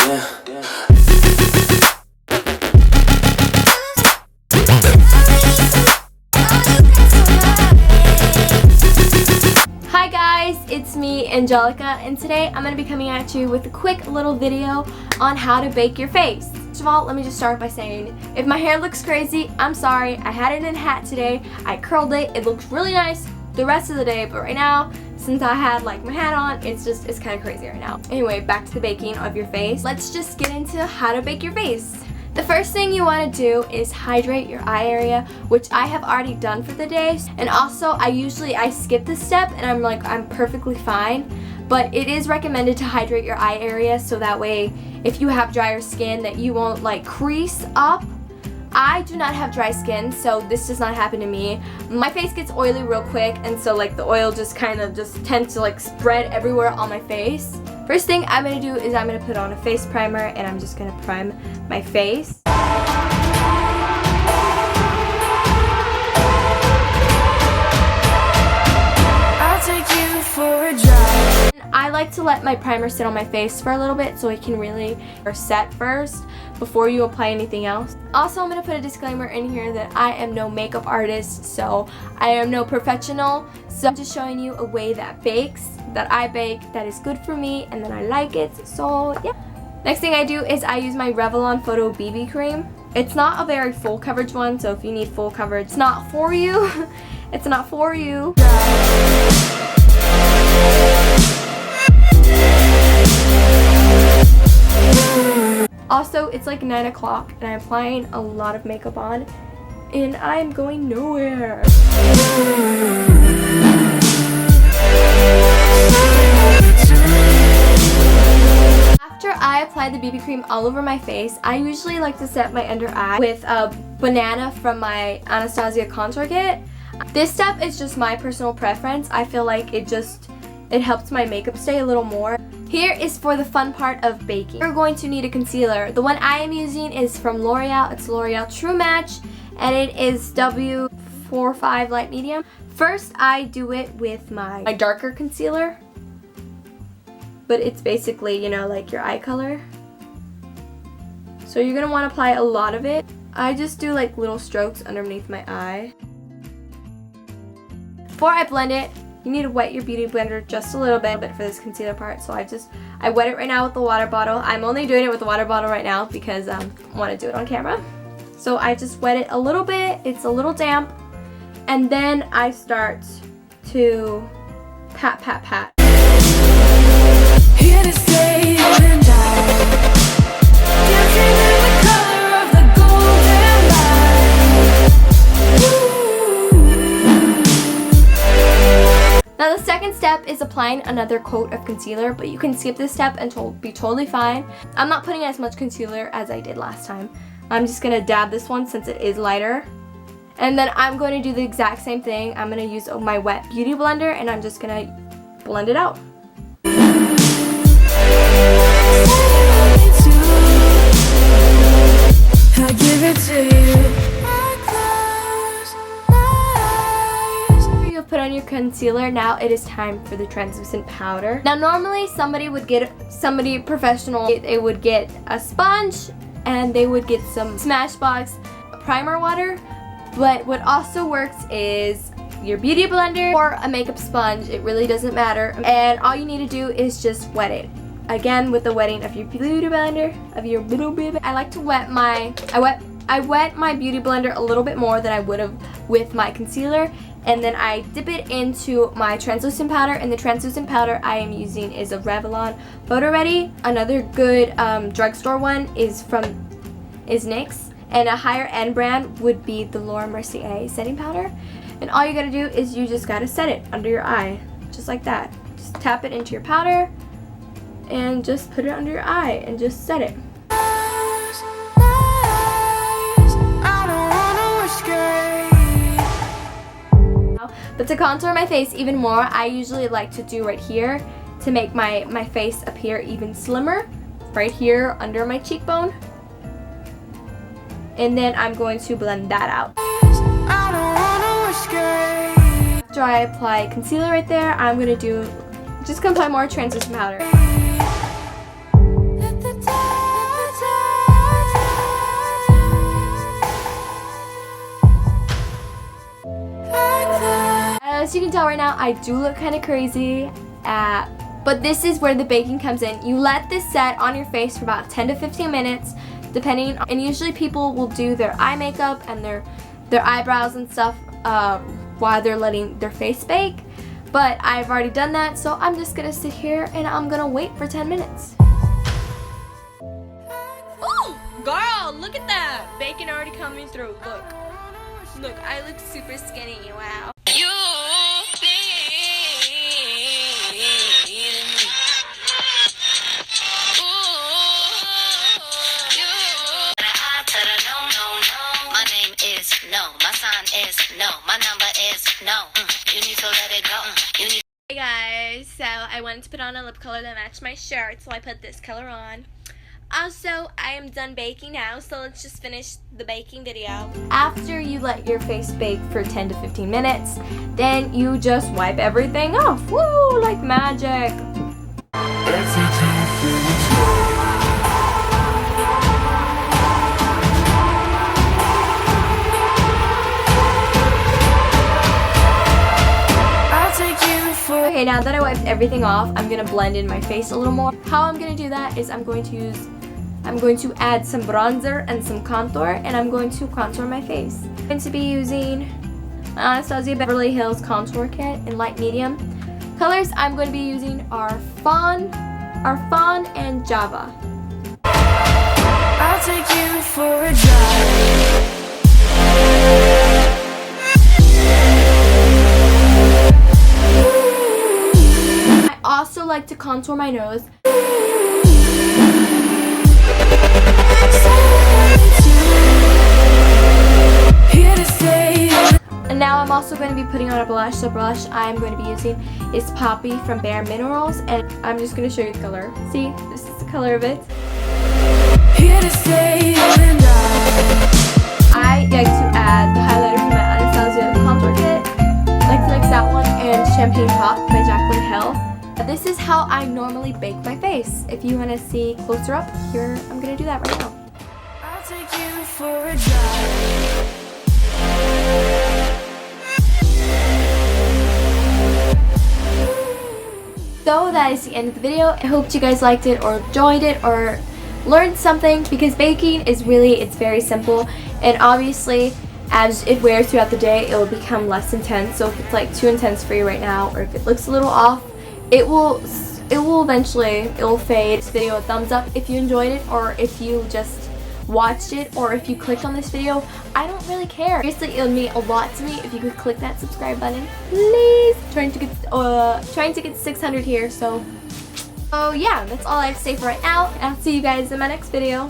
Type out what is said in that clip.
Hi guys, it's me, Angelica, and today I'm going to be coming at you with a quick little video on how to bake your face. First of all, let me just start by saying, if my hair looks crazy, I'm sorry. I had it in a hat today, I curled it, it looks really nice the rest of the day, but right now, since I had like my hat on, it's kind of crazy right now. Anyway, back to the baking of your face. Let's just get into how to bake your face. The first thing you want to do is hydrate your eye area, which I have already done for the day. And also, I skip this step and I'm perfectly fine. But it is recommended to hydrate your eye area so that way if you have drier skin that you won't like crease up. I do not have dry skin, so this does not happen to me. My face gets oily real quick, and so like the oil just tends to like spread everywhere on my face. First thing I'm going to do is I'm going to put on a face primer, and I'm just going to prime my face. I'll take you for a drive. I like to let my primer sit on my face for a little bit so it can really set first before you apply anything else. Also, I'm going to put a disclaimer in here that I am no makeup artist, so I am no professional. So I'm just showing you a way that I bake, that is good for me and that I like it. So yeah. Next thing I do is I use my Revlon Photo BB cream. It's not a very full coverage one, so if you need full coverage, it's not for you. It's not for you. Also, it's like 9 o'clock and I'm applying a lot of makeup on and I'm going nowhere. After I apply the BB cream all over my face, I usually like to set my under eye with a banana from my Anastasia contour kit. This step is just my personal preference. I feel like it helps my makeup stay a little more. Here is for the fun part of baking. You're going to need a concealer. The one I am using is from L'Oreal. It's L'Oreal True Match, and it is W45 Light Medium. First, I do it with my darker concealer, but it's basically, you know, like your eye color. So you're gonna want to apply a lot of it. I just do like little strokes underneath my eye. Before I blend it, you need to wet your beauty blender just a little bit for this concealer part. So I wet it right now with the water bottle. I'm only doing it with the water bottle right now because I want to do it on camera. So I just wet it a little bit. It's a little damp. And then I start to pat, pat, pat. Here to stay and die. Dancing in the color of the golden light. Now the second step is applying another coat of concealer, but you can skip this step and be totally fine. I'm not putting as much concealer as I did last time. I'm just going to dab this one since it is lighter. And then I'm going to do the exact same thing. I'm going to use my wet beauty blender and I'm just going to blend it out. I give it to you. You've put on your concealer. Now it is time for the translucent powder. Now normally somebody professional, they would get a sponge and they would get some Smashbox primer water. But what also works is your beauty blender or a makeup sponge. It really doesn't matter. And all you need to do is just wet it. Again, with the wetting of your beauty blender, I like to wet I wet my beauty blender a little bit more than I would have with my concealer, and then I dip it into my translucent powder, and the translucent powder I am using is a Revlon Photo Ready. Another good drugstore one is NYX, and a higher end brand would be the Laura Mercier setting powder. And all you gotta do is you just gotta set it under your eye, just like that. Just tap it into your powder and just put it under your eye and just set it. But to contour my face even more, I usually like to do right here to make my face appear even slimmer, right here under my cheekbone. And then I'm going to blend that out. After I apply concealer right there, I'm going to apply more translucent powder. you can tell right now, I do look kind of crazy, but this is where the baking comes in. You let this set on your face for about 10 to 15 minutes, depending on, and usually people will do their eye makeup and their eyebrows and stuff while they're letting their face bake. But I've already done that, so I'm just gonna sit here and I'm gonna wait for 10 minutes. Ooh, girl, look at that. Bacon already coming through. Look, I look super skinny. Wow. My name is no. My sign is no. My number is no. You need to let it go. Hey guys, so I wanted to put on a lip color that matched my shirt, so I put this color on. Also, I am done baking now, so let's just finish the baking video. After you let your face bake for 10 to 15 minutes, then you just wipe everything off. Woo, like magic. Okay, now that I wiped everything off, I'm gonna blend in my face a little more. How I'm gonna do that is I'm going to add some bronzer and some contour, and I'm going to contour my face. I'm going to be using Anastasia Beverly Hills Contour Kit in light medium. Colors I'm going to be using are Fawn and Java. I'll take you for a drive. I also like to contour my nose. And now I'm also going to be putting on a blush. The blush I'm going to be using is Poppy from Bare Minerals, and I'm just going to show you the color. See, this is the color of it. I like to add the highlighter from my Anastasia Contour Kit. I like to mix that one and Champagne Pop by Jaclyn Hill. This is how I normally bake my face. If you want to see closer up, here I'm going to do that right now. I'll take you for a drive. So that is the end of the video. I hope you guys liked it or enjoyed it or learned something, because baking is it's very simple, and obviously as it wears throughout the day it will become less intense. So if it's like too intense for you right now, or if it looks a little off, it will eventually fade. This video a thumbs up if you enjoyed it, or if you just watched it, or if you clicked on this video. I don't really care. Seriously, it would mean a lot to me if you could click that subscribe button, please. Trying to get 600 here, so yeah, that's all I have to say for right now, and I'll see you guys in my next video.